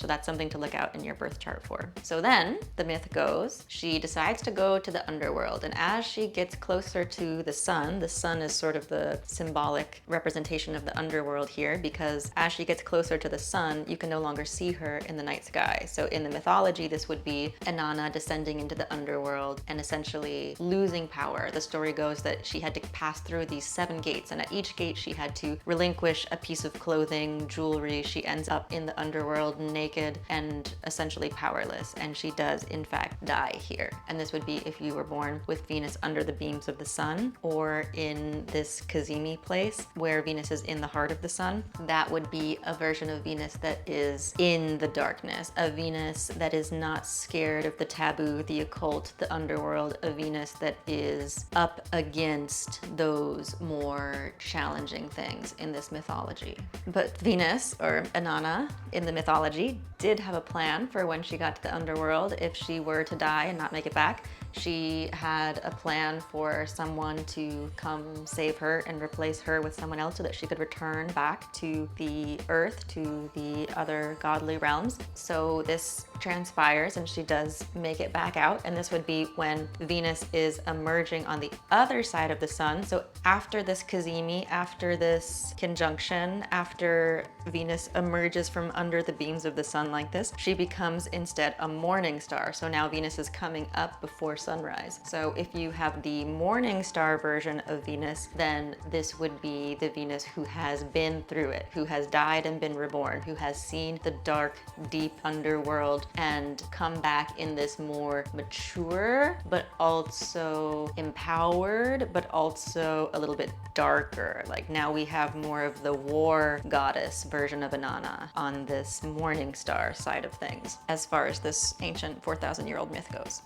So that's something to look out in your birth chart for. So then the myth goes, she decides to go to the underworld. And as she gets closer to the sun is sort of the symbolic representation of the underworld here, because as she gets closer to the sun, you can no longer see her in the night sky. So in the mythology, this would be Inanna descending into the underworld and essentially losing power. The story goes that she had to pass through these 7 gates, and at each gate she had to relinquish a piece of clothing, jewelry. She ends up in the underworld naked and essentially powerless, and she does in fact die here. And this would be if you were born with Venus under the beams of the sun, or in this Kazemi place where Venus is in the heart of the sun. That would be a version of Venus that is in the darkness, a Venus that is not scared of the taboo, the occult, the underworld, a Venus that is up against those more challenging things in this mythology. But Venus, or Inanna in the mythology, did have a plan for when she got to the underworld. If she were to die and not make it back, she had a plan for someone to come save her and replace her with someone else so that she could return back to the earth, to the other godly realms. So this transpires and she does make it back out, and this would be when Venus is emerging on the other side of the sun. So after this Kazemi, after this conjunction, after Venus emerges from under the beams of the sun like this, she becomes instead a morning star. So now Venus is coming up before sunrise. So if you have the morning star version of Venus, then this would be the Venus who has been through it, who has died and been reborn, who has seen the dark, deep underworld and come back in this more mature, but also empowered, but also a little bit darker. Like now we have more of the war goddess version of Inanna on this morning star side of things, as far as this ancient 4,000-year-old myth goes.